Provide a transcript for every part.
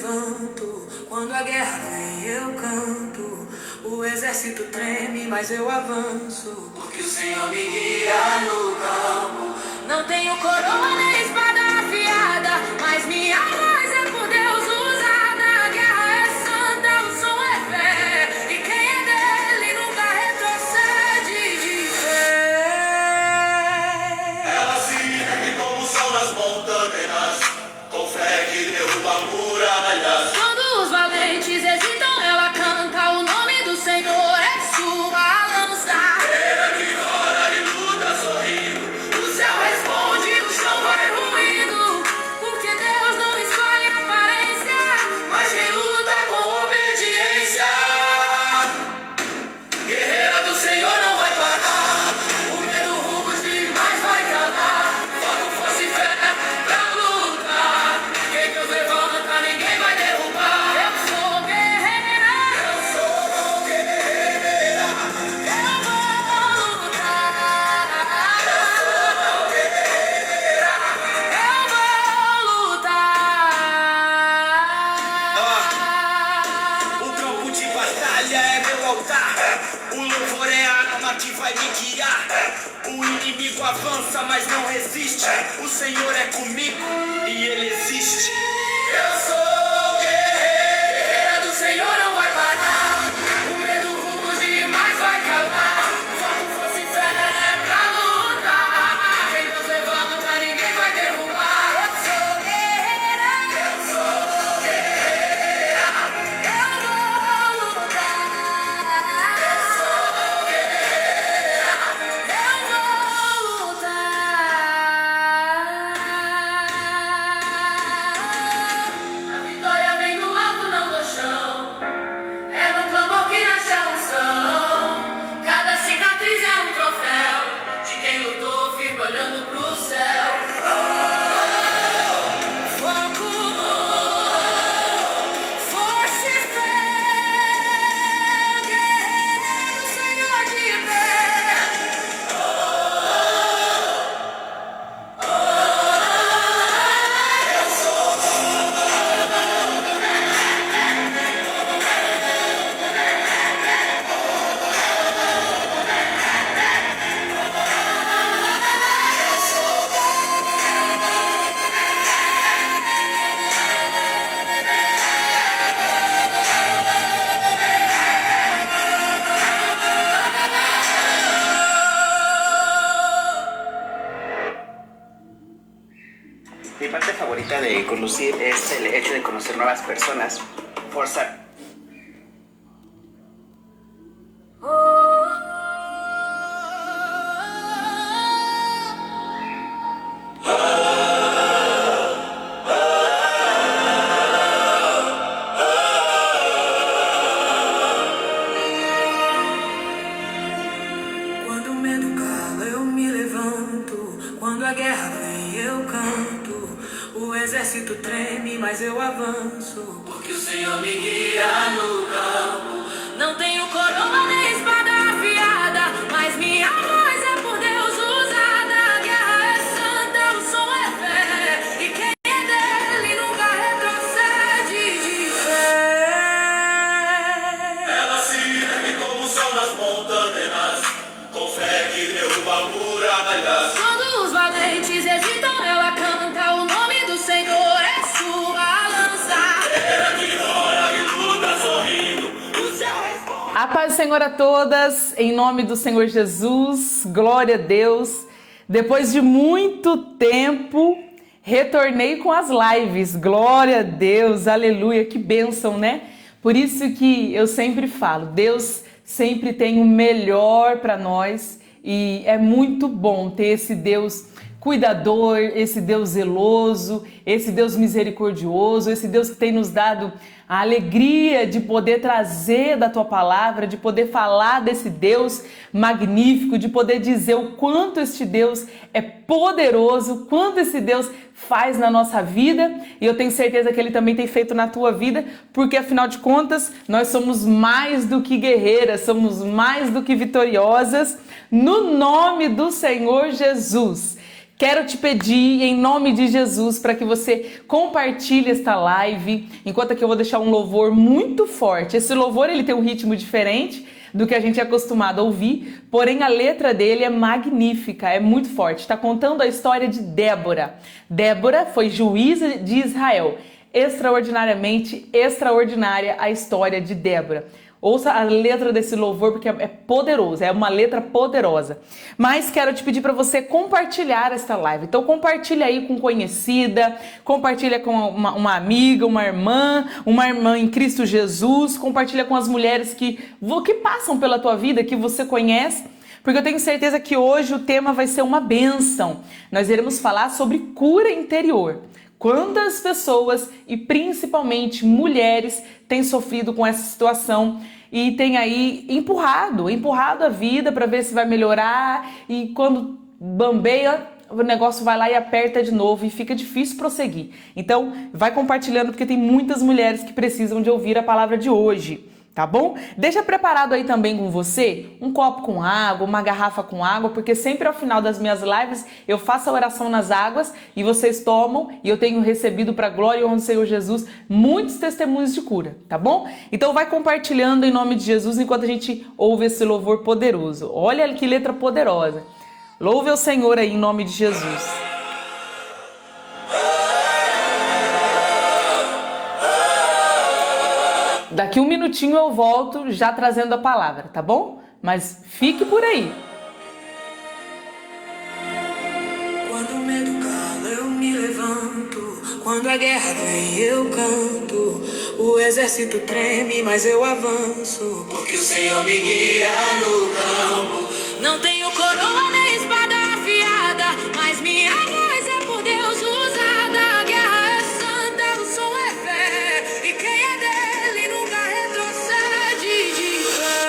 levanto, quando a guerra vem eu canto. O exército treme, mas eu avanço, porque o Senhor me guia no campo. Não tenho coroa nem espada afiada, mas minha voz é por Deus usada. A guerra é santa, o som é fé, e quem é dele nunca retrocede de fé. Ela se ergue como o sol nas montanhas, com fé que derruba muralhas. Quando os valentes hesitam, ela canta o nome do Senhor, é sua lança. Ela que ora e luta sorrindo, O céu responde, o chão vai ruindo, porque Deus não escolhe aparência, mas quem luta com obediência. Guerreira do Senhor não vai parar, o medo ruge, mas vai calar. Fogo, força e fé pra lutar, quem Deus levanta, ninguém vai derrubar. Eu sou guerreira, eu vou lutar. o campo de batalha é meu altar. O louvor é a arma que vai me guiar. O inimigo avança, mas não resiste. O Senhor é comigo e Ele existe. Eu sou guerreira do Senhor, não vai parar. O medo ruge, mas vai calar. Fogo, força e fé pra lutar. Quem Deus levanta, ninguém vai derrubar. Eu sou guerreira, eu vou lutar. Eu sou guerreira, eu vou lutar. A vitória vem do alto, não do chão. É no clamor que nasce a unção. Cada cicatriz é um troféu de quem lutou, fica olhando pro céu. Foco, força e fé. Guerreiro, Senhor de pé. Mi parte favorita de conducir es el hecho de conocer nuevas personas, forzar. Quando o medo cala, eu me levanto. Quando a guerra vem, eu canto. O exército treme, mas eu avanço, porque o Senhor me guia no campo. Não tenho coroa nem espada afiada, mas minha voz é por Deus usada. A guerra é santa, o som é fé, e quem é dele nunca retrocede de fé. Ela se ergue como o sol nas montanhas, com fé que derruba muralhas. Quando os valentes hesitam, ela canta o nome do Senhor, é sua lança. Ela que ora e luta sorrindo, o céu responde. A paz do Senhor a todas, em nome do Senhor Jesus, glória a Deus. Depois de muito tempo, retornei com as lives, glória a Deus, aleluia, que bênção, né? Por isso que eu sempre falo, Deus sempre tem o melhor para nós e é muito bom ter esse Deus cuidador, esse Deus zeloso, esse Deus misericordioso, esse Deus que tem nos dado a alegria de poder trazer da tua palavra, de poder falar desse Deus magnífico, de poder dizer o quanto este Deus é poderoso, quanto esse Deus faz na nossa vida, e eu tenho certeza que Ele também tem feito na tua vida, porque afinal de contas, nós somos mais do que guerreiras, somos mais do que vitoriosas, no nome do Senhor Jesus. Quero te pedir, em nome de Jesus, para que você compartilhe esta live, enquanto que eu vou deixar um louvor muito forte. Esse louvor, ele tem um ritmo diferente do que a gente é acostumado a ouvir, porém a letra dele é magnífica, é muito forte. Está contando a história de Débora. Débora foi juíza de Israel. Extraordinariamente extraordinária a história de Débora. Ouça a letra desse louvor porque é poderoso, é uma letra poderosa. Mas quero te pedir para você compartilhar esta live. Então compartilha aí com conhecida, compartilha com uma amiga, uma irmã em Cristo Jesus, compartilha com as mulheres que passam pela tua vida, que você conhece, porque eu tenho certeza que hoje o tema vai ser uma bênção. Nós iremos falar sobre cura interior. Quantas pessoas, e principalmente mulheres, têm sofrido com essa situação e têm aí empurrado a vida para ver se vai melhorar, e quando bambeia, o negócio vai lá e aperta de novo e fica difícil prosseguir. Então, vai compartilhando porque tem muitas mulheres que precisam de ouvir a palavra de hoje. Tá bom? Deixa preparado aí também com você um copo com água, uma garrafa com água, porque sempre ao final das minhas lives eu faço a oração nas águas e vocês tomam, e eu tenho recebido para a glória e honra do Senhor Jesus muitos testemunhos de cura, tá bom? Então vai compartilhando em nome de Jesus enquanto a gente ouve esse louvor poderoso. Olha que letra poderosa. Louve ao Senhor aí em nome de Jesus. Daqui um minutinho eu volto já trazendo a palavra, tá bom? Mas fique por aí. Quando o medo cala, eu me levanto. Quando a guerra vem, eu canto. O exército treme, mas eu avanço. Porque o Senhor me guia no campo. Não tenho coroa nem espada afiada, mas minha voz é por Deus usada. A guerra é santa, o som é fé. E quem é dele nunca retrocede de fé.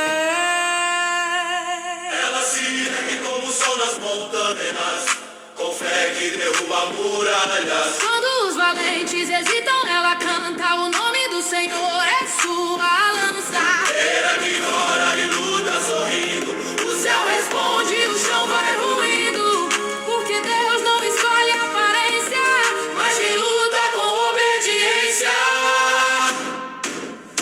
Ela se ergue como o sol nas montanhas, com fé que derruba muralhas. Quando os valentes hesitam, ela canta. O nome do Senhor é sua lança. Era que ora e luta sorrindo. O céu responde, o chão vai ruindo. Porque Deus não escolhe aparência, mas quem luta com obediência.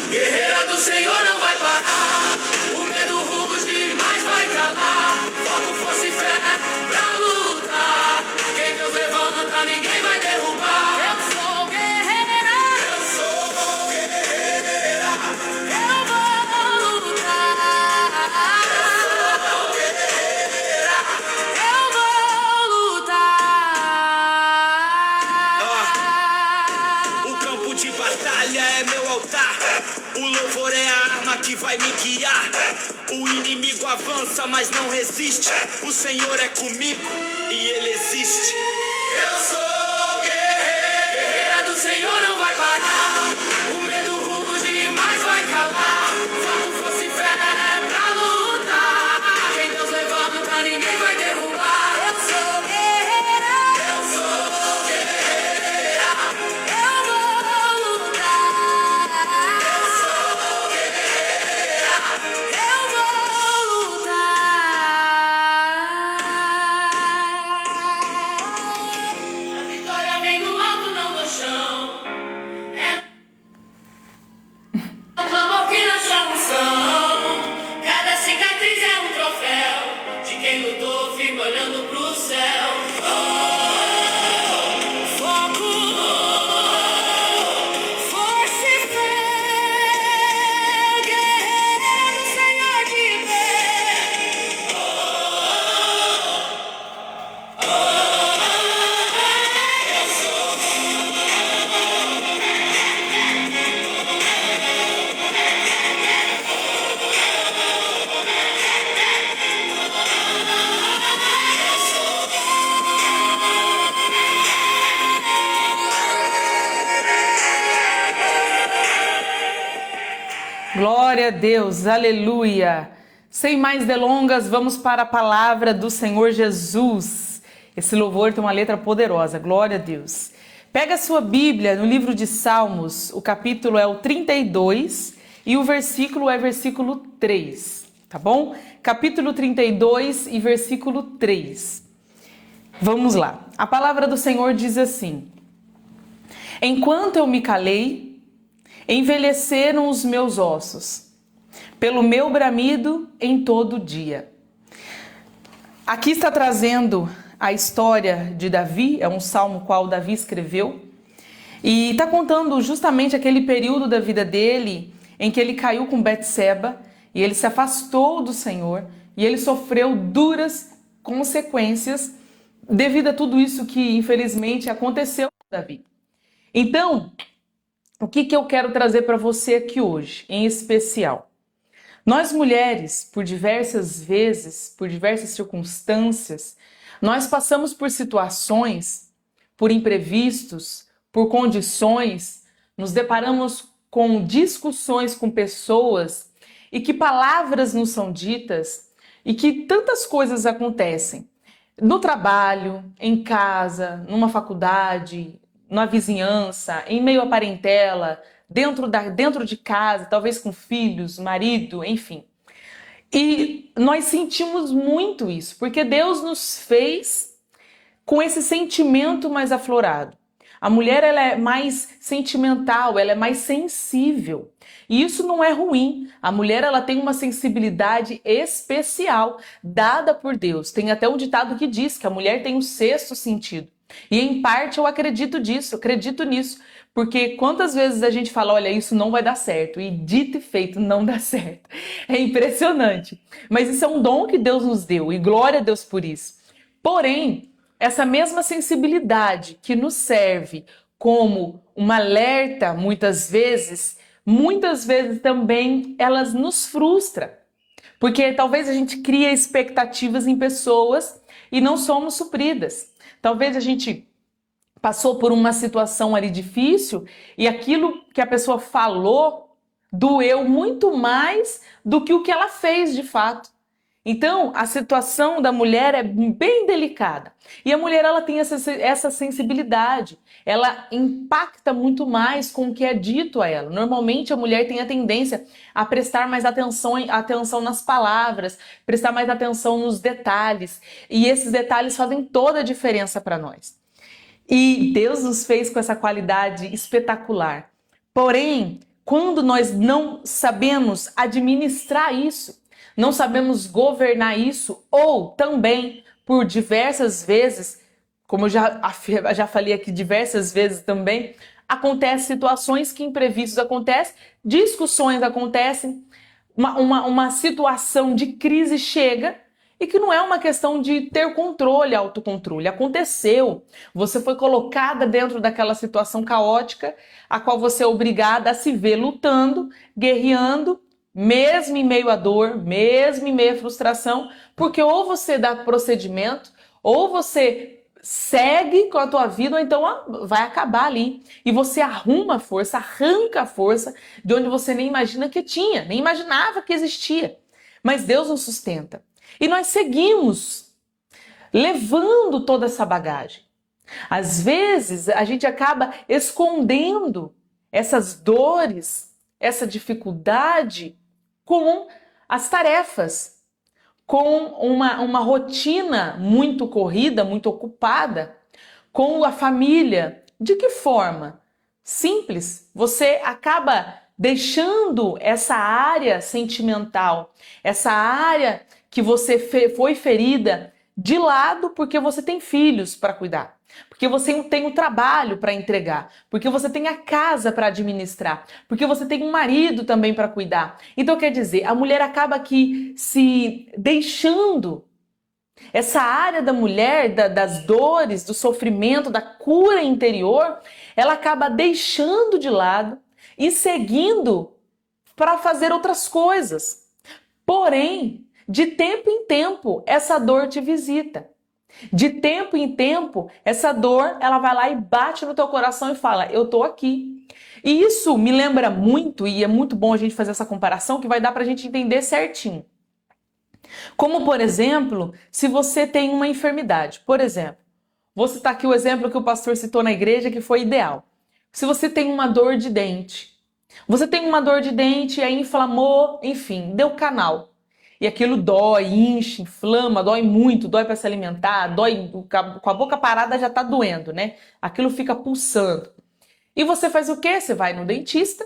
Guerreira do Senhor não vai parar. O medo rugos demais vai calar. Foco, força e fé pra lutar. Quem Deus levanta, ninguém vai derrubar. Eu sou guerreira. Eu sou guerreira. Eu vou lutar. Eu sou guerreira. Eu vou lutar. O campo de batalha é meu altar. O louvor é a arma que vai me guiar. O inimigo avança, mas não resiste. O Senhor é comigo e Ele existe. Eu sou guerreira. Guerreira do Senhor não vai parar. O medo rugo demais vai calar. Foco, força e fé pra lutar. Quem Deus levanta, ninguém vai derrubar. Eu sou guerreira. Eu sou guerreira. Eu vou lutar. Eu sou guerreira. Eu vou lutar. A vitória vem do alto, não do chão. É o clamor que não chama unção. Cada cicatriz é um troféu de quem lutou, fica olhando pro céu. Foco, força e fé. Guerreiro, Senhor de pé. Glória a Deus, aleluia. Sem mais delongas, vamos para a palavra do Senhor Jesus. Esse louvor tem uma letra poderosa, glória a Deus. Pega a sua Bíblia no livro de Salmos, o capítulo é o 32 e o versículo é versículo 3, tá bom? Capítulo 32 e versículo 3. Vamos lá. A palavra do Senhor diz assim: enquanto eu me calei, envelheceram os meus ossos, pelo meu bramido em todo dia. Aqui está trazendo a história de Davi, é um salmo qual Davi escreveu, e está contando justamente aquele período da vida dele em que ele caiu com Betseba e ele se afastou do Senhor e ele sofreu duras consequências devido a tudo isso que infelizmente aconteceu com Davi. Então, o que eu quero trazer para você aqui hoje, em especial? Nós mulheres, por diversas vezes, por diversas circunstâncias, nós passamos por situações, por imprevistos, por condições, nos deparamos com discussões com pessoas e que palavras nos são ditas e que tantas coisas acontecem. No trabalho, em casa, numa faculdade, na vizinhança, em meio à parentela, dentro de casa, talvez com filhos, marido, enfim. E nós sentimos muito isso, porque Deus nos fez com esse sentimento mais aflorado. A mulher, ela é mais sentimental, ela é mais sensível. E isso não é ruim. A mulher, ela tem uma sensibilidade especial dada por Deus. Tem até um ditado que diz que a mulher tem o sexto sentido. E em parte eu acredito nisso. Porque quantas vezes a gente fala, olha, isso não vai dar certo. E dito e feito, não dá certo. É impressionante. Mas isso é um dom que Deus nos deu. E glória a Deus por isso. Porém, essa mesma sensibilidade que nos serve como um alerta muitas vezes também elas nos frustra. Porque talvez a gente crie expectativas em pessoas e não somos supridas. Talvez a gente passou por uma situação ali difícil e aquilo que a pessoa falou doeu muito mais do que o que ela fez de fato. Então, a situação da mulher é bem delicada. E a mulher, ela tem essa sensibilidade. Ela impacta muito mais com o que é dito a ela. Normalmente, a mulher tem a tendência a prestar mais atenção nas palavras, prestar mais atenção nos detalhes. E esses detalhes fazem toda a diferença para nós. E Deus nos fez com essa qualidade espetacular. Porém, quando nós não sabemos administrar isso, não sabemos governar isso, ou também, por diversas vezes, como eu já falei aqui diversas vezes também, acontecem situações que imprevistos acontecem, discussões acontecem, uma situação de crise chega e que não é uma questão de ter controle, autocontrole. Aconteceu, você foi colocada dentro daquela situação caótica, a qual você é obrigada a se ver lutando, guerreando, mesmo em meio à dor, mesmo em meio à frustração, porque ou você dá procedimento, ou você segue com a tua vida, ou então vai acabar ali. E você arruma a força, arranca a força de onde você nem imagina que tinha, nem imaginava que existia. Mas Deus nos sustenta. E nós seguimos levando toda essa bagagem. Às vezes, a gente acaba escondendo essas dores, essa dificuldade com as tarefas, com uma rotina muito corrida, muito ocupada, com a família. De que forma? Simples. Você acaba deixando essa área sentimental, essa área que você foi ferida de lado porque você tem filhos para cuidar, porque você tem um trabalho para entregar, porque você tem a casa para administrar, porque você tem um marido também para cuidar. Então, quer dizer, a mulher acaba aqui se deixando. Essa área da mulher, das dores, do sofrimento, da cura interior, ela acaba deixando de lado e seguindo para fazer outras coisas. Porém, de tempo em tempo, essa dor te visita. De tempo em tempo, essa dor, ela vai lá e bate no teu coração e fala, eu tô aqui. E isso me lembra muito, e é muito bom a gente fazer essa comparação, que vai dar pra gente entender certinho. Como, por exemplo, se você tem uma enfermidade. Por exemplo, vou citar aqui o exemplo que o pastor citou na igreja, que foi ideal. Se você tem uma dor de dente, e aí inflamou, enfim, deu canal. E aquilo dói, incha, inflama, dói muito, dói para se alimentar, dói com a boca parada já tá doendo, né? Aquilo fica pulsando. E você faz o quê? Você vai no dentista,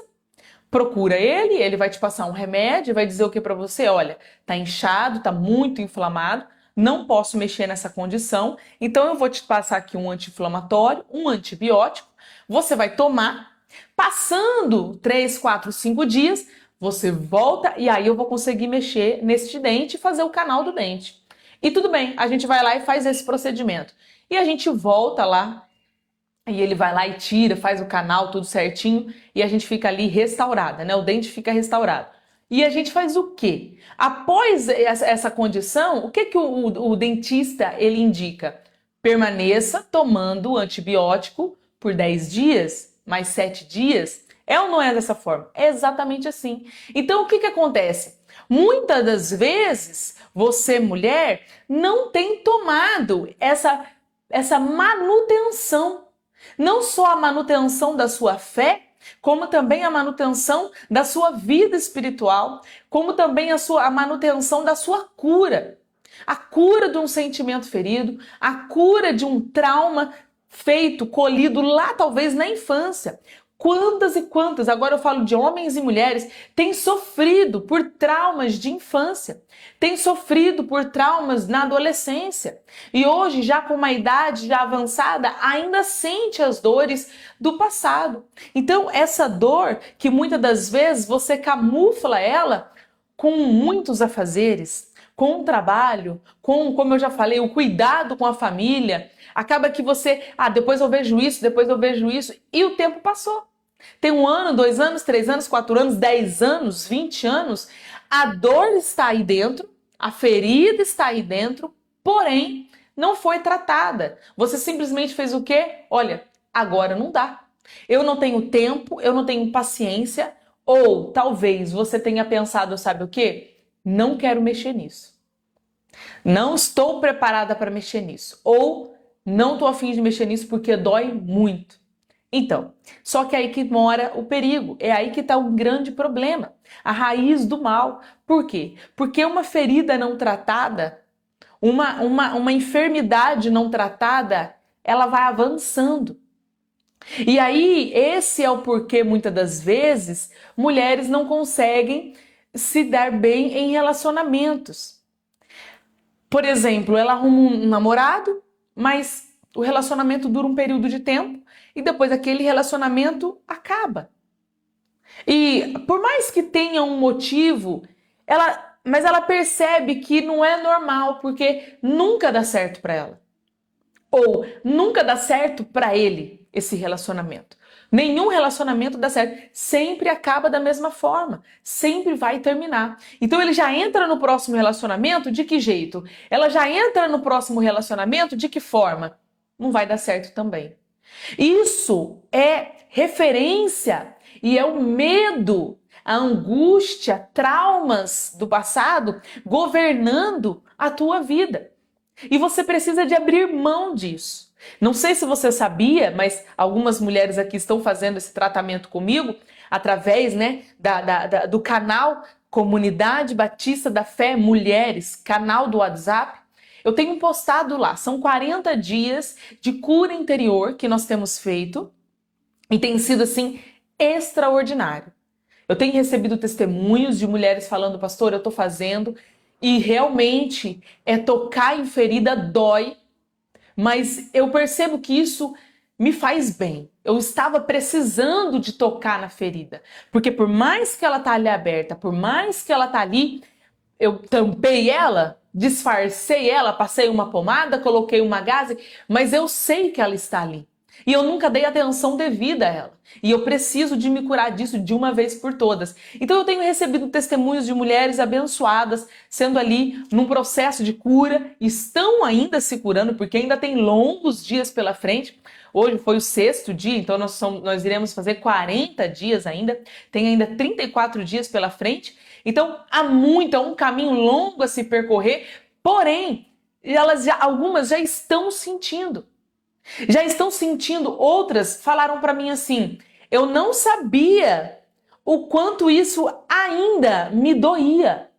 procura ele vai te passar um remédio, vai dizer o que para você? Olha, tá inchado, tá muito inflamado, não posso mexer nessa condição, então eu vou te passar aqui um anti-inflamatório, um antibiótico, você vai tomar, passando 3, 4, 5 dias, você volta e aí eu vou conseguir mexer neste dente e fazer o canal do dente. E tudo bem, a gente vai lá e faz esse procedimento. E a gente volta lá, e ele vai lá e tira, faz o canal tudo certinho, e a gente fica ali restaurada, né? O dente fica restaurado. E a gente faz o quê? Após essa condição, o que o dentista ele indica? Permaneça tomando antibiótico por 10 dias, mais 7 dias. É ou não é dessa forma? É exatamente assim. Então, o que acontece? Muitas das vezes, você, mulher, não tem tomado essa manutenção. Não só a manutenção da sua fé, como também a manutenção da sua vida espiritual, como também a manutenção da sua cura. A cura de um sentimento ferido, a cura de um trauma colhido lá talvez na infância. Quantas e quantas, agora eu falo de homens e mulheres, têm sofrido por traumas de infância, têm sofrido por traumas na adolescência e hoje, já com uma idade já avançada, ainda sente as dores do passado. Então, essa dor que muitas das vezes você camufla ela com muitos afazeres, com o trabalho, como eu já falei, o cuidado com a família, acaba que você, depois eu vejo isso, e o tempo passou. Tem 1 ano, 2 anos, 3 anos, 4 anos, 10 anos, 20 anos, a dor está aí dentro, a ferida está aí dentro, porém não foi tratada. Você simplesmente fez o quê? Olha, agora não dá. Eu não tenho tempo, eu não tenho paciência, ou talvez você tenha pensado, sabe o quê? Não quero mexer nisso. Não estou preparada para mexer nisso. Ou não estou a fim de mexer nisso porque dói muito. Então, só que é aí que mora o perigo, é aí que está um grande problema, a raiz do mal. Por quê? Porque uma ferida não tratada, uma enfermidade não tratada, ela vai avançando. E aí, esse é o porquê, muitas das vezes, mulheres não conseguem se dar bem em relacionamentos. Por exemplo, ela arruma um namorado, mas o relacionamento dura um período de tempo, e depois aquele relacionamento acaba. E por mais que tenha um motivo, mas ela percebe que não é normal, porque nunca dá certo para ela. Ou nunca dá certo para ele esse relacionamento. Nenhum relacionamento dá certo. Sempre acaba da mesma forma. Sempre vai terminar. Então ele já entra no próximo relacionamento de que jeito? Ela já entra no próximo relacionamento de que forma? Não vai dar certo também. Isso é referência e é o medo, a angústia, traumas do passado governando a tua vida. E você precisa de abrir mão disso. Não sei se você sabia, mas algumas mulheres aqui estão fazendo esse tratamento comigo através, do canal Comunidade Batista da Fé Mulheres, canal do WhatsApp. Eu tenho postado lá, são 40 dias de cura interior que nós temos feito e tem sido assim extraordinário. Eu tenho recebido testemunhos de mulheres falando, pastor, eu estou fazendo e realmente tocar em ferida dói, mas eu percebo que isso me faz bem. Eu estava precisando de tocar na ferida, porque por mais que ela tá ali aberta, por mais que ela tá ali, eu tampei ela, disfarcei ela, passei uma pomada, coloquei uma gaze, mas eu sei que ela está ali. E eu nunca dei atenção devida a ela. E eu preciso de me curar disso de uma vez por todas. Então eu tenho recebido testemunhos de mulheres abençoadas, sendo ali num processo de cura, estão ainda se curando, porque ainda tem longos dias pela frente. Hoje foi o 6º dia, então nós iremos fazer 40 dias ainda, tem ainda 34 dias pela frente. Então há um caminho longo a se percorrer, porém, algumas já estão sentindo. Outras falaram para mim assim, eu não sabia o quanto isso ainda me doía.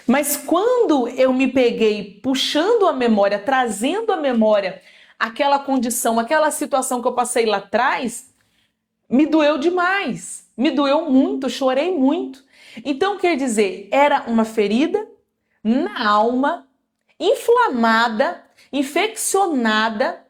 Mas quando eu me peguei puxando a memória, trazendo a memória aquela condição, aquela situação que eu passei lá atrás, me doeu demais, me doeu muito, chorei muito. Então, quer dizer, era uma ferida na alma, inflamada, infeccionada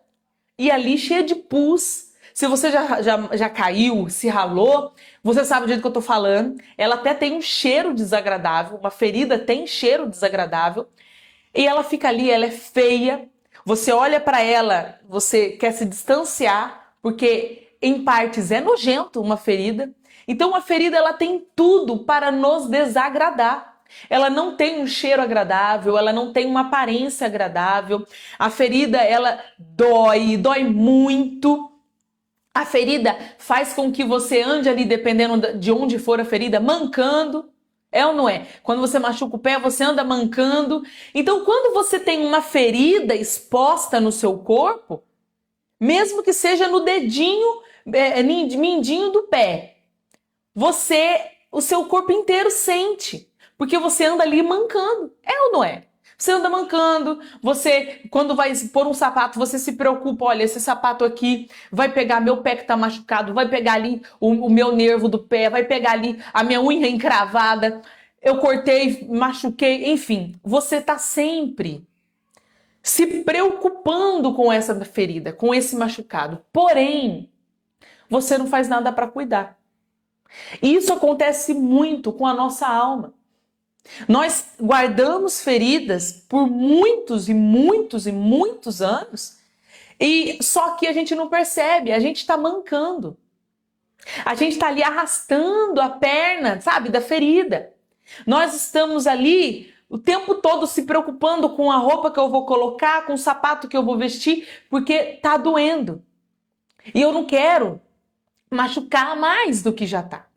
e ali cheia de pus. Se você já caiu, se ralou, você sabe do jeito que eu tô falando. Ela até tem um cheiro desagradável, uma ferida tem cheiro desagradável. E ela fica ali, ela é feia. Você olha para ela, você quer se distanciar, porque em partes é nojento uma ferida. Então uma ferida ela tem tudo para nos desagradar. Ela não tem um cheiro agradável, ela não tem uma aparência agradável. A ferida ela dói muito. A ferida faz com que você ande ali, dependendo de onde for a ferida, mancando. É ou não é? Quando você machuca o pé, você anda mancando. Então, quando você tem uma ferida exposta no seu corpo, mesmo que seja no dedinho, mindinho do pé, o seu corpo inteiro sente. Porque você anda ali mancando. É ou não é? Você anda mancando, você, quando vai pôr um sapato, você se preocupa, olha, esse sapato aqui vai pegar meu pé que tá machucado, vai pegar ali o meu nervo do pé, vai pegar ali a minha unha encravada, eu cortei, machuquei, enfim. Você tá sempre se preocupando com essa ferida, com esse machucado. Porém, você não faz nada para cuidar. E isso acontece muito com a nossa alma. Nós guardamos feridas por muitos e muitos e muitos anos e só que a gente não percebe, a gente está mancando. A gente está ali arrastando a perna, sabe, da ferida. Nós estamos ali o tempo todo se preocupando com a roupa que eu vou colocar, com o sapato que eu vou vestir, porque está doendo. E eu não quero machucar mais do que já está.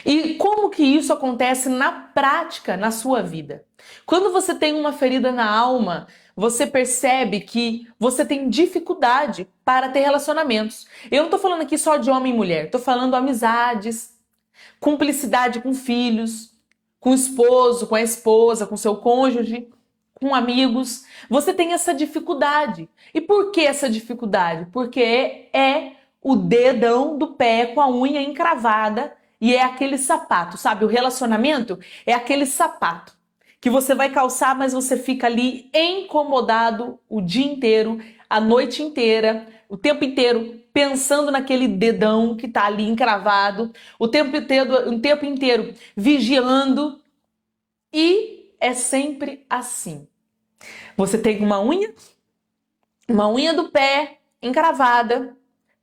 E como que isso acontece na prática, na sua vida? Quando você tem uma ferida na alma, você percebe que você tem dificuldade para ter relacionamentos. Eu não estou falando aqui só de homem e mulher, estou falando amizades, cumplicidade com filhos, com o esposo, com a esposa, com seu cônjuge, com amigos. Você tem essa dificuldade. E por que essa dificuldade? Porque é o dedão do pé com a unha encravada. E é aquele sapato, sabe? O relacionamento é aquele sapato que você vai calçar, mas você fica ali incomodado o dia inteiro, a noite inteira, o tempo inteiro, pensando naquele dedão que tá ali encravado, o tempo inteiro vigiando. E é sempre assim. Você tem uma unha do pé encravada.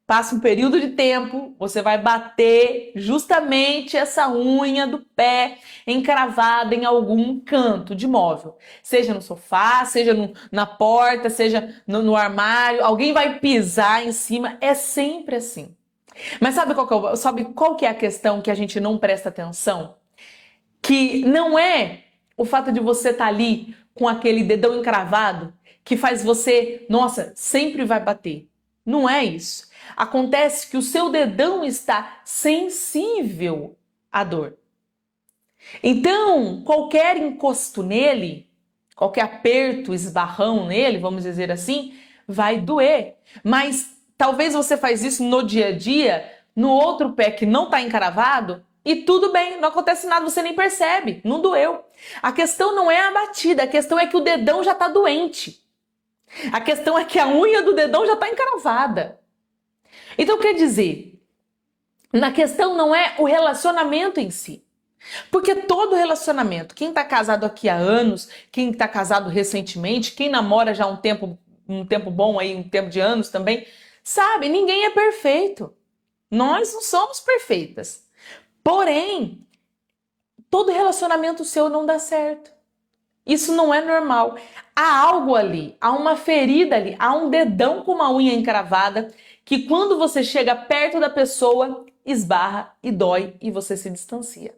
Passa um período de tempo, você vai bater justamente essa unha do pé encravada em algum canto de móvel. Seja no sofá, seja na porta, seja no armário. Alguém vai pisar em cima. É sempre assim. Mas sabe qual que é a questão que a gente não presta atenção? Que não é o fato de você estar ali com aquele dedão encravado que faz você, nossa, sempre vai bater. Não é isso. Acontece que o seu dedão está sensível à dor. Então, qualquer encosto nele, qualquer aperto, esbarrão nele, vamos dizer assim, vai doer. Mas talvez você faz isso no dia a dia, no outro pé que não está encravado, e tudo bem, não acontece nada, você nem percebe, não doeu. A questão não é a batida, a questão é que o dedão já está doente. A questão é que a unha do dedão já está encravada. Então, quer dizer, na questão não é o relacionamento em si. Porque todo relacionamento, quem está casado aqui há anos, quem está casado recentemente, quem namora já há um tempo bom aí, um tempo de anos também, sabe, ninguém é perfeito. Nós não somos perfeitas. Porém, todo relacionamento seu não dá certo. Isso não é normal. Há algo ali, há uma ferida ali, há um dedão com uma unha encravada que quando você chega perto da pessoa, esbarra e dói e você se distancia.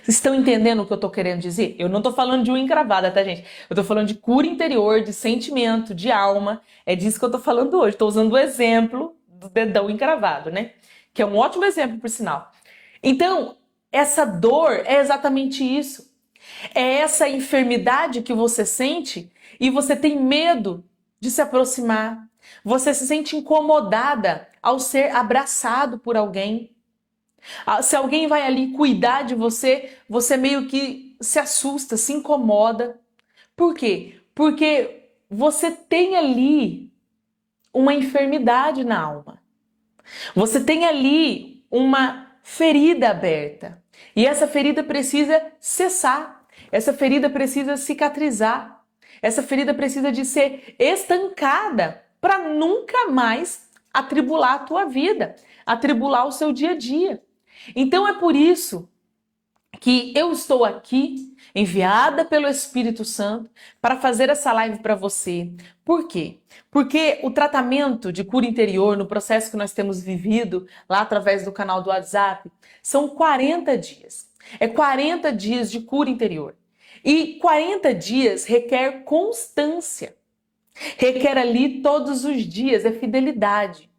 Vocês estão entendendo o que eu tô querendo dizer? Eu não tô falando de unha encravada, tá, gente? Eu tô falando de cura interior, de sentimento, de alma. É disso que eu tô falando hoje. Tô usando o exemplo do dedão encravado, né? Que é um ótimo exemplo, por sinal. Então, essa dor é exatamente isso. É essa enfermidade que você sente e você tem medo de se aproximar. Você se sente incomodada ao ser abraçado por alguém. Se alguém vai ali cuidar de você, você meio que se assusta, se incomoda. Por quê? Porque você tem ali uma enfermidade na alma. Você tem ali uma ferida aberta. E essa ferida precisa cessar. Essa ferida precisa cicatrizar. Essa ferida precisa de ser estancada para nunca mais atribular a tua vida, atribular o seu dia a dia. Então é por isso que eu estou aqui, enviada pelo Espírito Santo, para fazer essa live para você. Por quê? Porque o tratamento de cura interior, no processo que nós temos vivido lá através do canal do WhatsApp, são 40 dias. É 40 dias de cura interior. E 40 dias requer constância. Requer ali todos os dias, é fidelidade.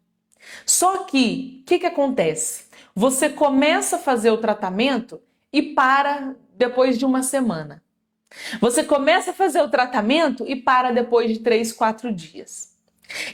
Só que, o que acontece? Você começa a fazer o tratamento e para depois de uma semana. Você começa a fazer o tratamento e para depois de 3, 4 dias.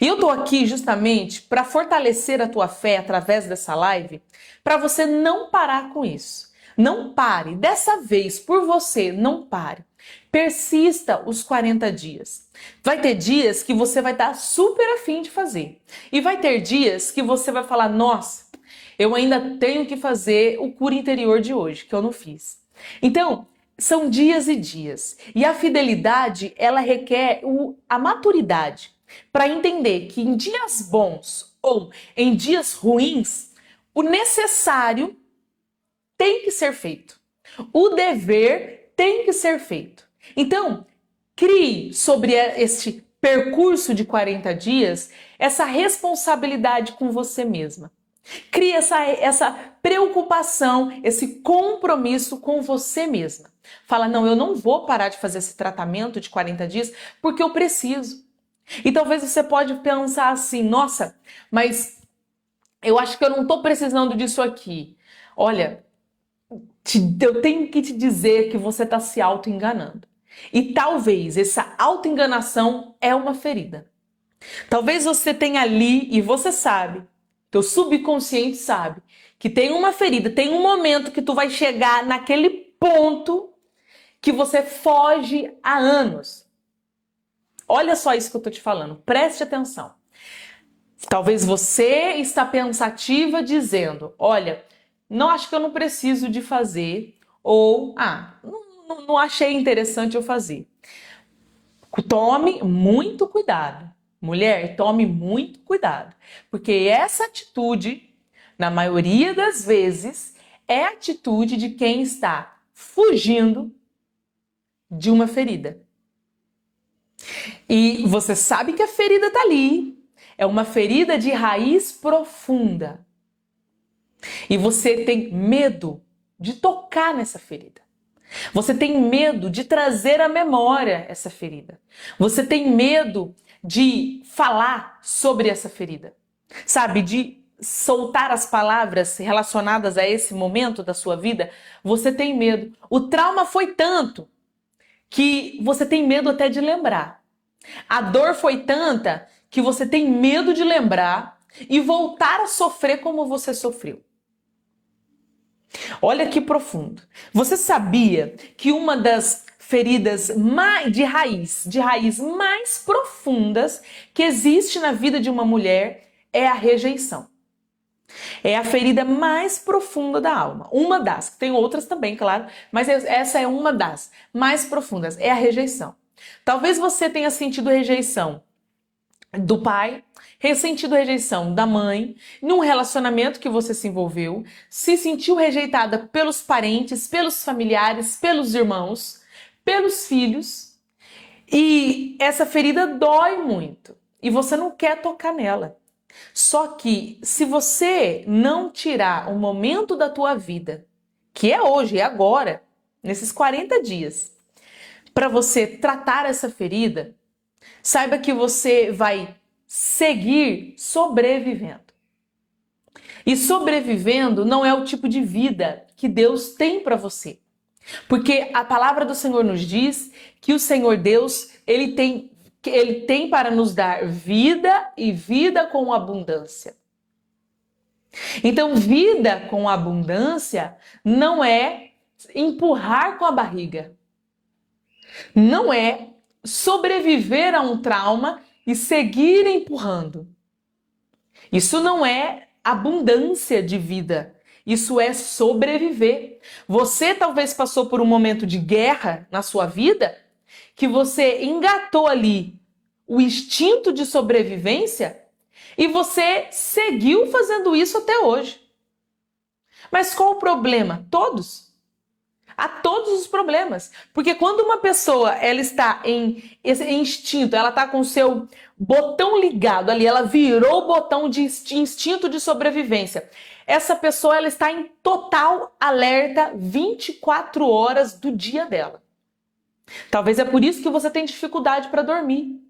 E eu tô aqui justamente para fortalecer a tua fé através dessa live, para você não parar com isso. Não pare. Dessa vez, por você, não pare. Persista os 40 dias. Vai ter dias que você vai estar super afim de fazer. E vai ter dias que você vai falar, nossa, eu ainda tenho que fazer o cura interior de hoje, que eu não fiz. Então, são dias e dias. E a fidelidade, ela requer a maturidade para entender que em dias bons ou em dias ruins, o necessário tem que ser feito. O dever tem que ser feito. Então, crie sobre este percurso de 40 dias essa responsabilidade com você mesma. Crie essa preocupação, esse compromisso com você mesma. Fala, não, eu não vou parar de fazer esse tratamento de 40 dias porque eu preciso. E talvez você pode pensar assim, nossa, mas eu acho que eu não estou precisando disso aqui. Olha, eu tenho que te dizer que você está se auto-enganando. E talvez essa auto-enganação é uma ferida. Talvez você tenha ali, e você sabe, teu subconsciente sabe, que tem uma ferida, tem um momento que tu vai chegar naquele ponto que você foge há anos. Olha só isso que eu tô te falando, preste atenção. Talvez você está pensativa dizendo, olha, não acho que eu não preciso de fazer, ou, não achei interessante eu fazer. Tome muito cuidado. Mulher, tome muito cuidado, porque essa atitude, na maioria das vezes, é a atitude de quem está fugindo de uma ferida. E você sabe que a ferida está ali, é uma ferida de raiz profunda. E você tem medo de tocar nessa ferida. Você tem medo de trazer à memória essa ferida. Você tem medo de falar sobre essa ferida. Sabe, de soltar as palavras relacionadas a esse momento da sua vida. Você tem medo. O trauma foi tanto que você tem medo até de lembrar. A dor foi tanta que você tem medo de lembrar e voltar a sofrer como você sofreu. Olha que profundo. Você sabia que uma das feridas de raiz mais profundas que existe na vida de uma mulher é a rejeição? É a ferida mais profunda da alma. Uma das, tem outras também, claro, mas essa é uma das mais profundas, é a rejeição. Talvez você tenha sentido rejeição do pai, sentido rejeição da mãe, num relacionamento que você se envolveu, se sentiu rejeitada pelos parentes, pelos familiares, pelos irmãos, pelos filhos, e essa ferida dói muito e você não quer tocar nela. Só que se você não tirar um momento da tua vida, que é hoje, é agora, nesses 40 dias, para você tratar essa ferida, saiba que você vai seguir sobrevivendo. E sobrevivendo não é o tipo de vida que Deus tem para você. Porque a palavra do Senhor nos diz que o Senhor Deus, ele tem para nos dar vida e vida com abundância. Então, vida com abundância não é empurrar com a barriga. Não é sobreviver a um trauma e seguir empurrando. Isso não é abundância de vida. Isso é sobreviver. Você talvez passou por um momento de guerra na sua vida, que você engatou ali o instinto de sobrevivência e você seguiu fazendo isso até hoje. Mas qual o problema? Todos. Há todos os problemas. Porque quando uma pessoa ela está em esse instinto, ela está com o seu botão ligado ali, ela virou o botão de instinto de sobrevivência. Essa pessoa ela está em total alerta 24 horas do dia dela. Talvez é por isso que você tem dificuldade para dormir.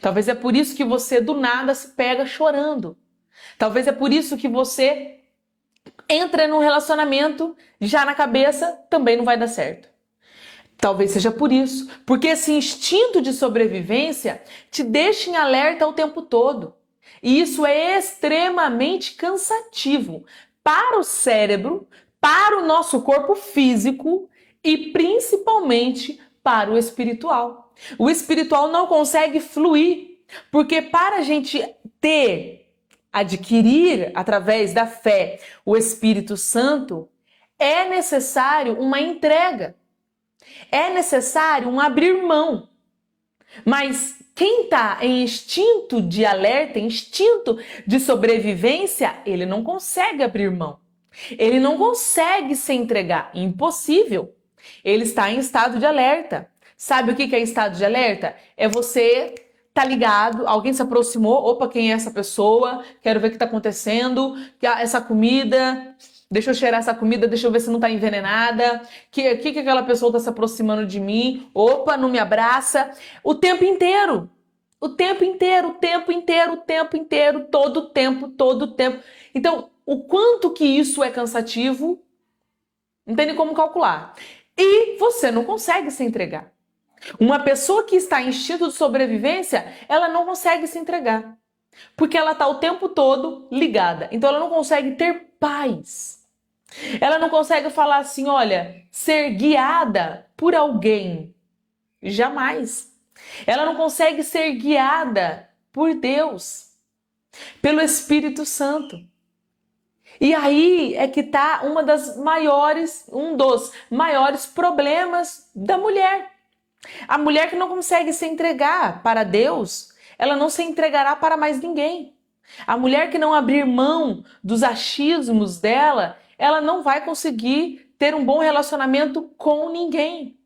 Talvez é por isso que você do nada se pega chorando. Talvez é por isso que você entra num relacionamento já na cabeça, também não vai dar certo. Talvez seja por isso, porque esse instinto de sobrevivência te deixa em alerta o tempo todo. E isso é extremamente cansativo para o cérebro, para o nosso corpo físico e principalmente para o espiritual. O espiritual não consegue fluir, porque para a gente adquirir através da fé o Espírito Santo, é necessário uma entrega. É necessário um abrir mão. Mas quem está em instinto de alerta, instinto de sobrevivência, ele não consegue abrir mão. Ele não consegue se entregar. Impossível. Ele está em estado de alerta. Sabe o que é estado de alerta? É você tá ligado, alguém se aproximou, opa, quem é essa pessoa? Quero ver o que está acontecendo. Essa comida, deixa eu cheirar essa comida, deixa eu ver se não está envenenada. Que aquela pessoa está se aproximando de mim? Opa, não me abraça. O tempo inteiro. O tempo inteiro, o tempo inteiro, o tempo inteiro, todo o tempo, todo o tempo. Então, o quanto que isso é cansativo, não tem nem como calcular. E você não consegue se entregar. Uma pessoa que está em instinto de sobrevivência, ela não consegue se entregar. Porque ela está o tempo todo ligada. Então ela não consegue ter paz. Ela não consegue falar assim, olha, ser guiada por alguém. Jamais. Ela não consegue ser guiada por Deus. Pelo Espírito Santo. E aí é que está um dos maiores problemas da mulher. A mulher que não consegue se entregar para Deus, ela não se entregará para mais ninguém. A mulher que não abrir mão dos achismos dela, ela não vai conseguir ter um bom relacionamento com ninguém.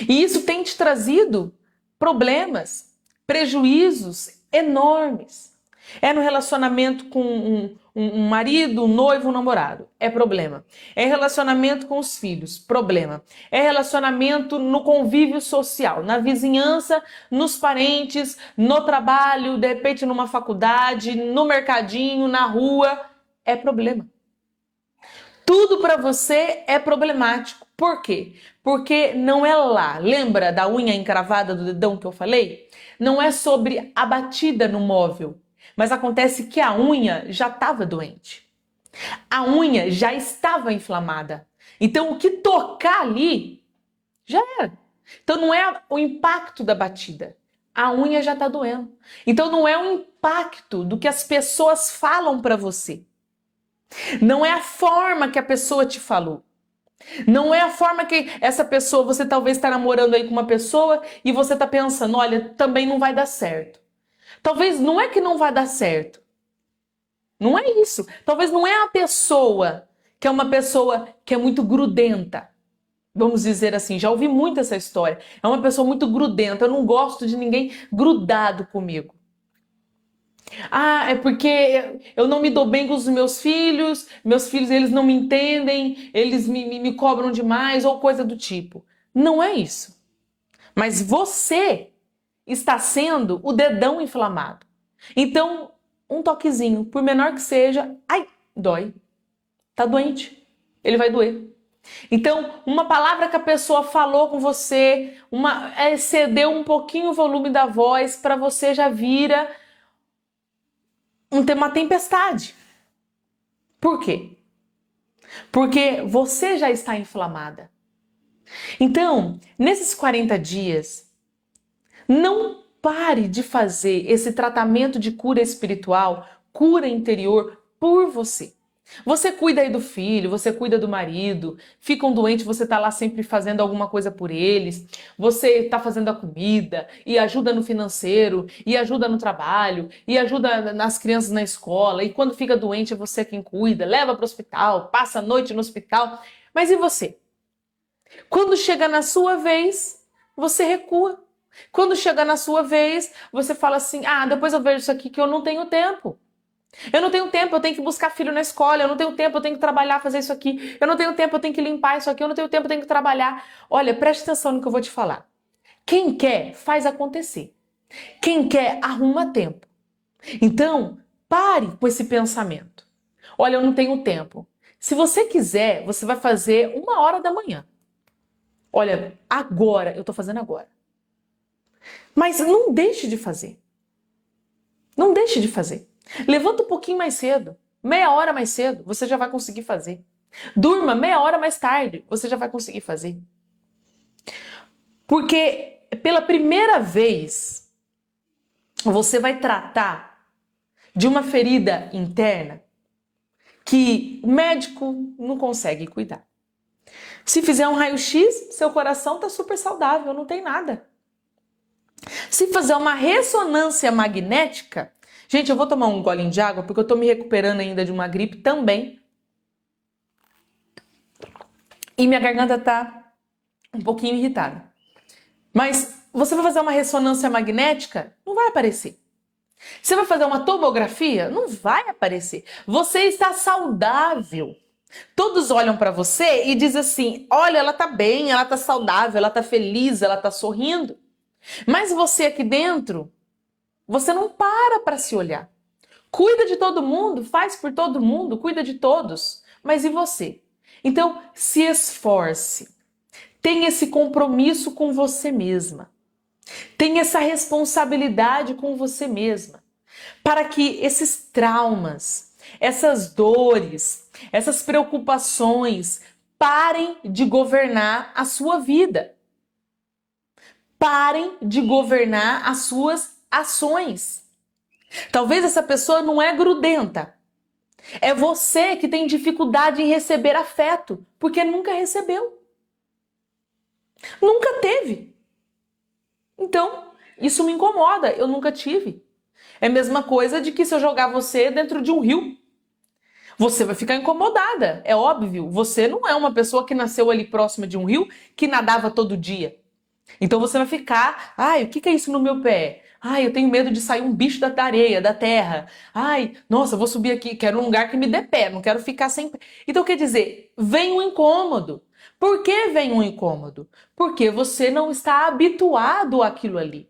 E isso tem te trazido problemas, prejuízos enormes. É no relacionamento com um marido, um noivo, um namorado. É problema. É relacionamento com os filhos. Problema. É relacionamento no convívio social, na vizinhança, nos parentes, no trabalho, de repente numa faculdade, no mercadinho, na rua. É problema. Tudo para você é problemático. Por quê? Porque não é lá. Lembra da unha encravada do dedão que eu falei? Não é sobre a batida no móvel. Mas acontece que a unha já estava doente. A unha já estava inflamada. Então, o que tocar ali, já era. Então, não é o impacto da batida. A unha já está doendo. Então, não é o impacto do que as pessoas falam para você. Não é a forma que a pessoa te falou. Não é a forma que essa pessoa, você talvez está namorando aí com uma pessoa e você está pensando, olha, também não vai dar certo. Talvez não é que não vai dar certo. Não é isso. Talvez não é a pessoa que é uma pessoa que é muito grudenta. Vamos dizer assim, já ouvi muito essa história. É uma pessoa muito grudenta. Eu não gosto de ninguém grudado comigo. Ah, é porque eu não me dou bem com os meus filhos eles não me entendem, eles me cobram demais ou coisa do tipo. Não é isso. Mas você está sendo o dedão inflamado. Então, um toquezinho, por menor que seja, ai, dói. Tá doente. Ele vai doer. Então, uma palavra que a pessoa falou com você, excedeu um pouquinho o volume da voz, para você já vira uma tempestade. Por quê? Porque você já está inflamada. Então, nesses 40 dias, não pare de fazer esse tratamento de cura espiritual, cura interior por você. Você cuida aí do filho, você cuida do marido, ficam doentes, você tá lá sempre fazendo alguma coisa por eles, você tá fazendo a comida, e ajuda no financeiro, e ajuda no trabalho, e ajuda nas crianças na escola, e quando fica doente é você quem cuida, leva para o hospital, passa a noite no hospital. Mas e você? Quando chega na sua vez, você recua. Quando chega na sua vez, você fala assim, depois eu vejo isso aqui que eu não tenho tempo. Eu não tenho tempo, eu tenho que buscar filho na escola, eu não tenho tempo, eu tenho que trabalhar, fazer isso aqui, eu não tenho tempo, eu tenho que limpar isso aqui, eu não tenho tempo, eu tenho que trabalhar. Olha, preste atenção no que eu vou te falar. Quem quer, faz acontecer. Quem quer, arruma tempo. Então, pare com esse pensamento. Olha, eu não tenho tempo. Se você quiser, você vai fazer 1h da manhã. Olha, agora, eu tô fazendo agora. Mas não deixe de fazer. Não deixe de fazer. Levanta um pouquinho mais cedo, meia hora mais cedo, você já vai conseguir fazer. Durma meia hora mais tarde, você já vai conseguir fazer. Porque pela primeira vez, você vai tratar de uma ferida interna que o médico não consegue cuidar. Se fizer um raio-x, seu coração está super saudável, não tem nada. Se fazer uma ressonância magnética, gente, eu vou tomar um golinho de água porque eu tô me recuperando ainda de uma gripe também. E minha garganta tá um pouquinho irritada. Mas você vai fazer uma ressonância magnética? Não vai aparecer. Você vai fazer uma tomografia? Não vai aparecer. Você está saudável. Todos olham para você e dizem assim, olha, ela tá bem, ela tá saudável, ela tá feliz, ela tá sorrindo. Mas você aqui dentro, você não para se olhar. Cuida de todo mundo, faz por todo mundo, cuida de todos. Mas e você? Então, se esforce. Tenha esse compromisso com você mesma. Tenha essa responsabilidade com você mesma. Para que esses traumas, essas dores, essas preocupações parem de governar a sua vida. Parem de governar as suas ações. Talvez essa pessoa não é grudenta. É você que tem dificuldade em receber afeto, porque nunca recebeu. Nunca teve. Então, isso me incomoda, eu nunca tive. É a mesma coisa de que se eu jogar você dentro de um rio, você vai ficar incomodada, é óbvio. Você não é uma pessoa que nasceu ali próxima de um rio, que nadava todo dia. Então você vai ficar, o que é isso no meu pé? Eu tenho medo de sair um bicho da areia, da terra. Nossa, eu vou subir aqui, quero um lugar que me dê pé, não quero ficar sem pé. Então quer dizer, vem um incômodo. Por que vem um incômodo? Porque você não está habituado àquilo ali.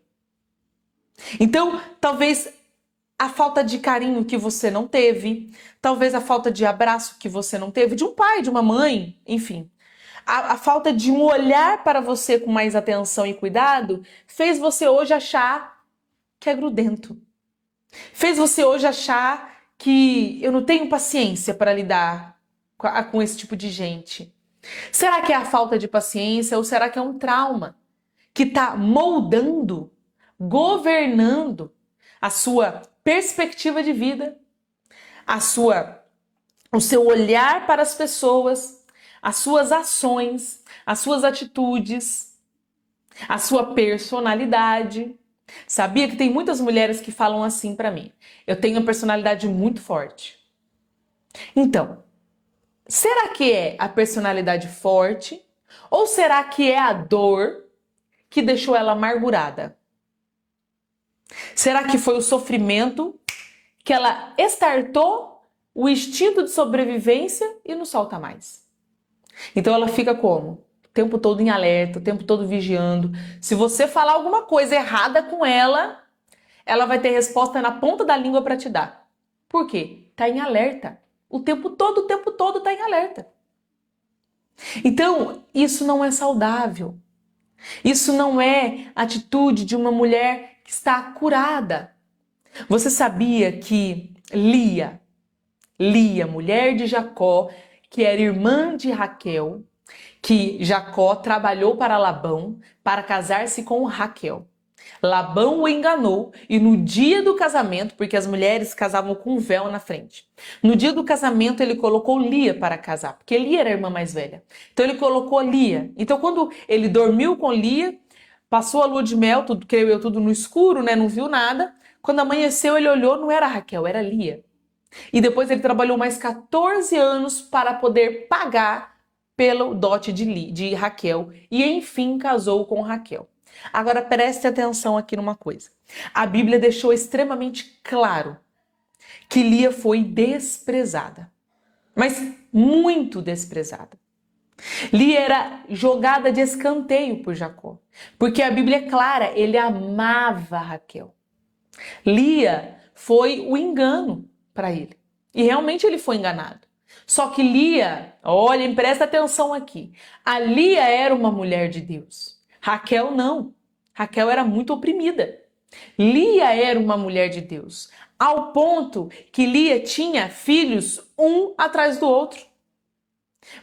Então, talvez a falta de carinho que você não teve, talvez a falta de abraço que você não teve, de um pai, de uma mãe, enfim. A falta de um olhar para você com mais atenção e cuidado fez você hoje achar que é grudento. Fez você hoje achar que eu não tenho paciência para lidar com esse tipo de gente. Será que é a falta de paciência ou será que é um trauma que está moldando, governando a sua perspectiva de vida, o seu olhar para as pessoas, as suas ações, as suas atitudes, a sua personalidade? Sabia que tem muitas mulheres que falam assim pra mim: eu tenho uma personalidade muito forte. Então, será que é a personalidade forte ou será que é a dor que deixou ela amargurada? Será que foi o sofrimento que ela estartou o instinto de sobrevivência e não solta mais? Então ela fica como? O tempo todo em alerta, o tempo todo vigiando. Se você falar alguma coisa errada com ela, ela vai ter resposta na ponta da língua para te dar. Por quê? Tá em alerta. O tempo todo tá em alerta. Então, isso não é saudável. Isso não é atitude de uma mulher que está curada. Você sabia que Lia, mulher de Jacó, que era irmã de Raquel, que Jacó trabalhou para Labão para casar-se com Raquel. Labão o enganou e no dia do casamento, porque as mulheres casavam com um véu na frente, no dia do casamento ele colocou Lia para casar, porque Lia era a irmã mais velha. Então ele colocou Lia. Então quando ele dormiu com Lia, passou a lua de mel, tudo, creio eu, tudo no escuro, né? Não viu nada. Quando amanheceu ele olhou, não era Raquel, era Lia. E depois ele trabalhou mais 14 anos para poder pagar pelo dote de Raquel e enfim casou com Raquel. Agora preste atenção aqui numa coisa. A Bíblia deixou extremamente claro que Lia foi desprezada, mas muito desprezada. Lia era jogada de escanteio por Jacó, porque a Bíblia é clara, ele amava Raquel. Lia foi o engano para ele e realmente ele foi enganado. Só que Lia, olhem, presta atenção aqui, a Lia era uma mulher de Deus. Raquel não. Raquel era muito oprimida. Lia era uma mulher de Deus, ao ponto que Lia tinha filhos um atrás do outro.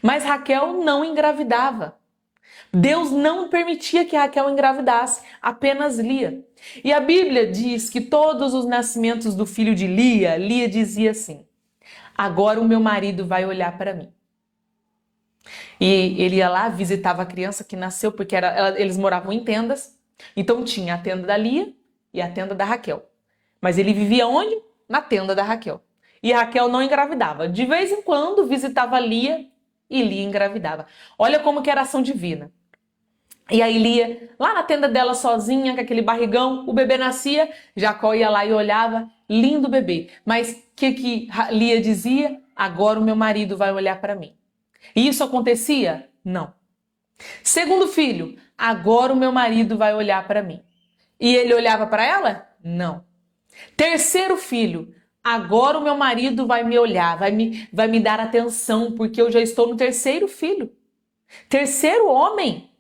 Mas Raquel não engravidava. Deus não permitia que Raquel engravidasse, apenas Lia. E a Bíblia diz que todos os nascimentos do filho de Lia, Lia dizia assim: agora o meu marido vai olhar para mim. E ele ia lá, visitava a criança que nasceu, porque eles moravam em tendas. Então tinha a tenda da Lia e a tenda da Raquel. Mas ele vivia onde? Na tenda da Raquel. E a Raquel não engravidava. De vez em quando visitava Lia e Lia engravidava. Olha como que era a ação divina. E aí Lia, lá na tenda dela sozinha, com aquele barrigão, o bebê nascia, Jacó ia lá e olhava, lindo bebê. Mas o que Lia dizia? Agora o meu marido vai olhar para mim. E isso acontecia? Não. Segundo filho, agora o meu marido vai olhar para mim. E ele olhava para ela? Não. Terceiro filho, agora o meu marido vai me olhar, vai me dar atenção, porque eu já estou no terceiro filho. Terceiro homem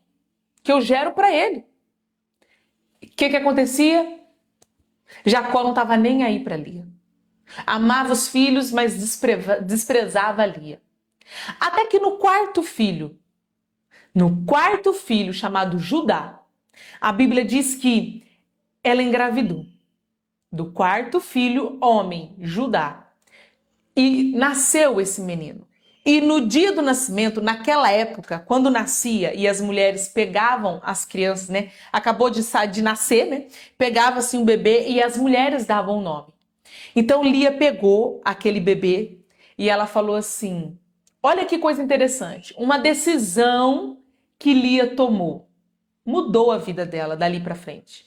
que eu gero para ele. O que acontecia? Jacó não estava nem aí para Lia. Amava os filhos, mas desprezava Lia. Até que no quarto filho chamado Judá, a Bíblia diz que ela engravidou. Do quarto filho, homem, Judá. E nasceu esse menino. E no dia do nascimento, naquela época, quando nascia e as mulheres pegavam as crianças, né? Acabou de nascer, né? Pegava assim um bebê e as mulheres davam o nome. Então Lia pegou aquele bebê e ela falou assim: olha que coisa interessante, uma decisão que Lia tomou mudou a vida dela dali para frente.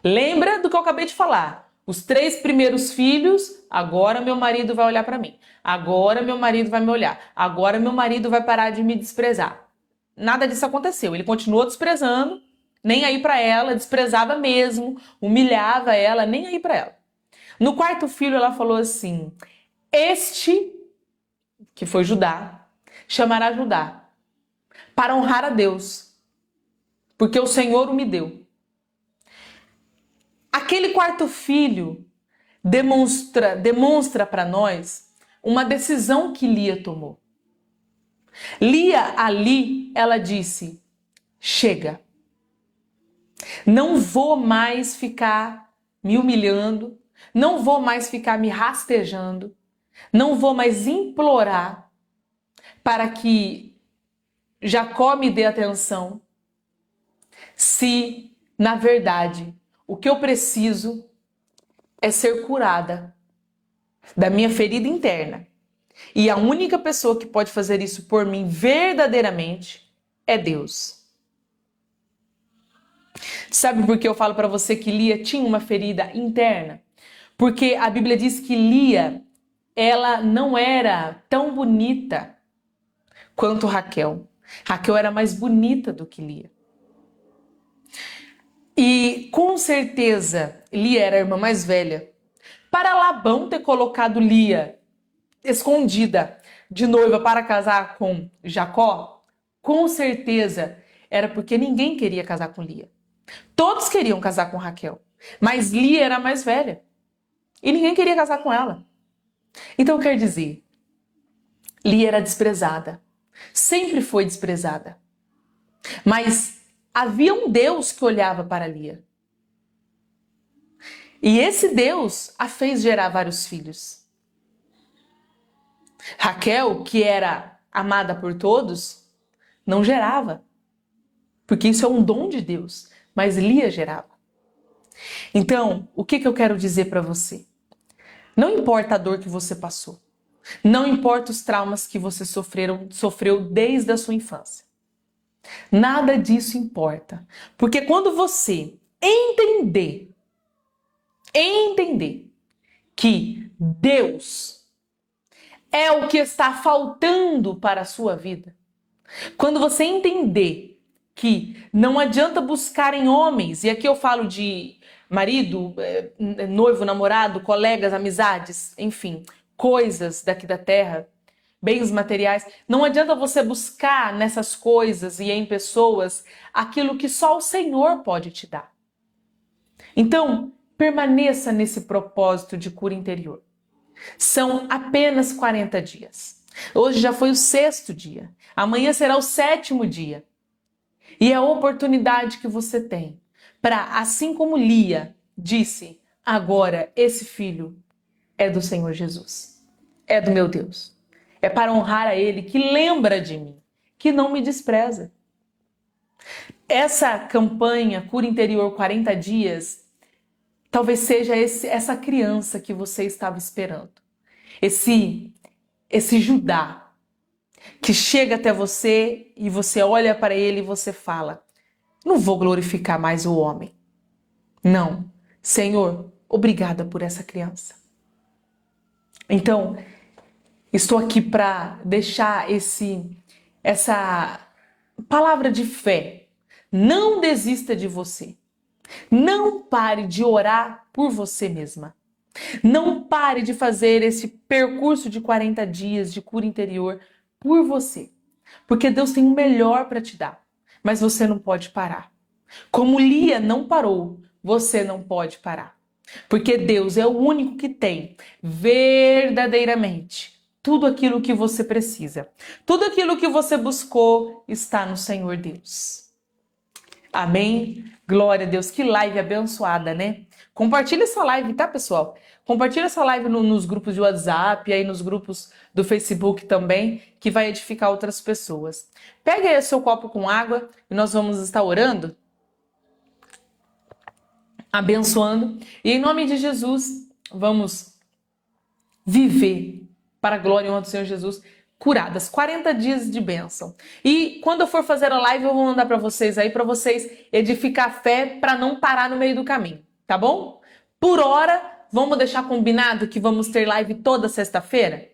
Lembra do que eu acabei de falar? Os 3 primeiros filhos, agora meu marido vai olhar para mim. Agora meu marido vai me olhar. Agora meu marido vai parar de me desprezar. Nada disso aconteceu. Ele continuou desprezando, nem aí para ela, desprezava mesmo, humilhava ela, nem aí para ela. No quarto filho ela falou assim: este, que foi Judá, chamará Judá para honrar a Deus, porque o Senhor o me deu. Aquele quarto filho demonstra para nós uma decisão que Lia tomou. Lia ali, ela disse: chega, não vou mais ficar me humilhando, não vou mais ficar me rastejando, não vou mais implorar para que Jacó me dê atenção, se, na verdade, o que eu preciso é ser curada da minha ferida interna. E a única pessoa que pode fazer isso por mim verdadeiramente é Deus. Sabe por que eu falo para você que Lia tinha uma ferida interna? Porque a Bíblia diz que Lia, ela não era tão bonita quanto Raquel. Raquel era mais bonita do que Lia. E com certeza Lia era a irmã mais velha. Para Labão ter colocado Lia escondida de noiva para casar com Jacó, Com certeza era porque ninguém queria casar com Lia. Todos queriam casar com Raquel, mas Lia era a mais velha e ninguém queria casar com ela. Então quer dizer, Lia era desprezada, sempre foi desprezada. Mas havia um Deus que olhava para Lia. E esse Deus a fez gerar vários filhos. Raquel, que era amada por todos, não gerava, porque isso é um dom de Deus, mas Lia gerava. Então, o que eu quero dizer para você? Não importa a dor que você passou, não importa os traumas que você sofreu desde a sua infância. Nada disso importa, porque quando você entender que Deus é o que está faltando para a sua vida, quando você entender que não adianta buscar em homens, e aqui eu falo de marido, noivo, namorado, colegas, amizades, enfim, coisas daqui da terra, bens materiais, não adianta você buscar nessas coisas e em pessoas aquilo que só o Senhor pode te dar. Então, permaneça nesse propósito de cura interior. São apenas 40 dias. Hoje já foi o 6º dia. Amanhã será o 7º dia. E é a oportunidade que você tem para, assim como Lia disse, agora esse filho é do Senhor Jesus. É do meu Deus. É para honrar a Ele que lembra de mim, que não me despreza. Essa campanha Cura Interior 40 dias talvez seja essa criança que você estava esperando. Esse Judá que chega até você e você olha para ele e você fala, não vou glorificar mais o homem. Não, Senhor, obrigada por essa criança. Então, estou aqui para deixar essa palavra de fé. Não desista de você. Não pare de orar por você mesma. Não pare de fazer esse percurso de 40 dias de cura interior por você. Porque Deus tem o melhor para te dar. Mas você não pode parar. Como Lia não parou, você não pode parar. Porque Deus é o único que tem verdadeiramente tudo aquilo que você precisa. Tudo aquilo que você buscou está no Senhor Deus. Amém? Glória a Deus. Que live abençoada, né? Compartilha essa live, tá, pessoal? Compartilha essa live nos grupos de WhatsApp, aí nos grupos do Facebook também, que vai edificar outras pessoas. Pega aí o seu copo com água e nós vamos estar orando, abençoando. E em nome de Jesus, vamos viver para a glória e honra do Senhor Jesus, curadas, 40 dias de bênção. E quando eu for fazer a live, eu vou mandar para vocês aí, para vocês edificar a fé, para não parar no meio do caminho, tá bom? Por hora, vamos deixar combinado que vamos ter live toda sexta-feira?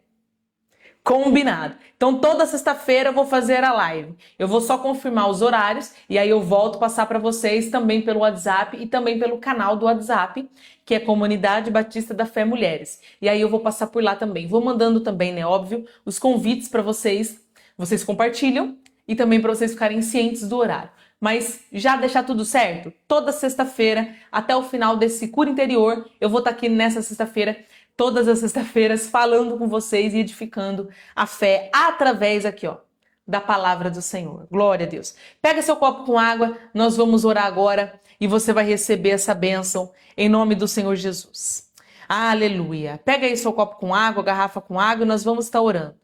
Combinado. Então, toda sexta-feira eu vou fazer a live. Eu vou só confirmar os horários e aí eu volto a passar para vocês também pelo WhatsApp e também pelo canal do WhatsApp, que é Comunidade Batista da Fé Mulheres. E aí eu vou passar por lá também. Vou mandando também, né, óbvio, os convites para vocês. Vocês compartilham e também para vocês ficarem cientes do horário. Mas já deixar tudo certo? Toda sexta-feira, até o final desse Cura Interior, eu vou estar aqui nessa sexta-feira, todas as sextas-feiras, falando com vocês e edificando a fé através aqui, ó, da palavra do Senhor. Glória a Deus. Pega seu copo com água, nós vamos orar agora e você vai receber essa bênção em nome do Senhor Jesus. Aleluia. Pega aí seu copo com água, garrafa com água e nós vamos estar orando.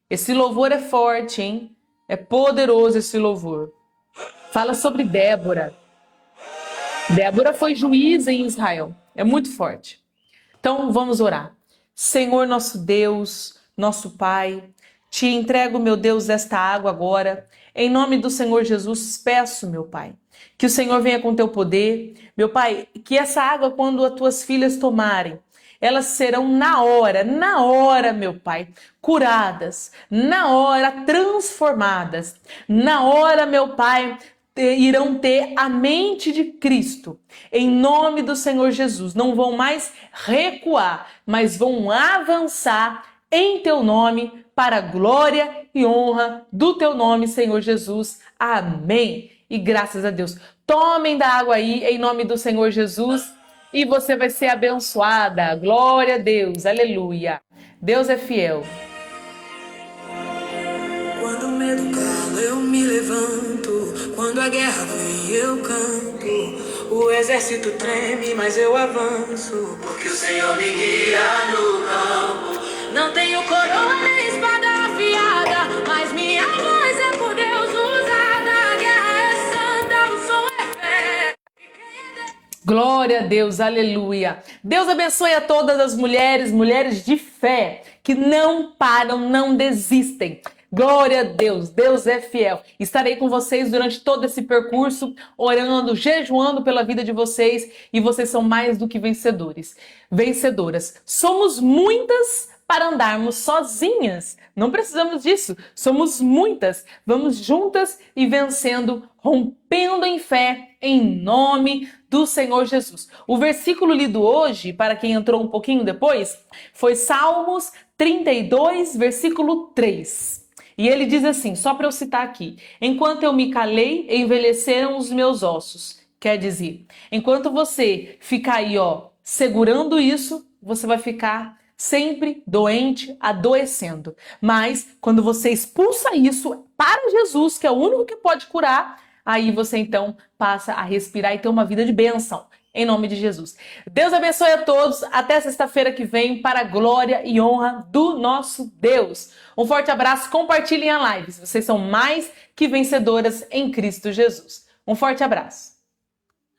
Esse louvor é forte, hein? É poderoso esse louvor. Fala sobre Débora. Débora foi juíza em Israel. É muito forte. Então vamos orar. Senhor nosso Deus, nosso Pai, te entrego, meu Deus, esta água agora. Em nome do Senhor Jesus, peço, meu Pai, que o Senhor venha com teu poder. Meu Pai, que essa água, quando as tuas filhas tomarem, elas serão na hora, meu Pai, curadas, na hora transformadas, na hora, meu Pai, irão ter a mente de Cristo, em nome do Senhor Jesus. Não vão mais recuar, mas vão avançar em teu nome, para a glória e honra do teu nome, Senhor Jesus. Amém. E graças a Deus. Tomem da água aí, em nome do Senhor Jesus, e você vai ser abençoada. Glória a Deus. Aleluia. Deus é fiel. Quando o medo cala, eu me levanto. Quando a guerra vem, eu canto. O exército treme, mas eu avanço. Porque o Senhor me guia no campo. Não tenho coroa nem espada afiada, mas minha voz é por Deus usada. A guerra é santa, o som é fé. Glória a Deus, aleluia. Deus abençoe a todas as mulheres de fé, que não param, não desistem. Glória a Deus, Deus é fiel. Estarei com vocês durante todo esse percurso, orando, jejuando pela vida de vocês, e vocês são mais do que vencedores, vencedoras. Somos muitas para andarmos sozinhas. Não precisamos disso. Somos muitas. Vamos juntas e vencendo, rompendo em fé, em nome do Senhor Jesus. O versículo lido hoje, para quem entrou um pouquinho depois, foi Salmos 32, versículo 3. E ele diz assim, só para eu citar aqui: enquanto eu me calei, envelheceram os meus ossos. Quer dizer, enquanto você ficar aí, segurando isso, você vai ficar sempre doente, adoecendo. Mas quando você expulsa isso para Jesus, que é o único que pode curar, aí você então passa a respirar e ter uma vida de bênção. Em nome de Jesus. Deus abençoe a todos. Até sexta-feira que vem, para a glória e honra do nosso Deus. Um forte abraço. Compartilhem a live. Vocês são mais que vencedoras em Cristo Jesus. Um forte abraço.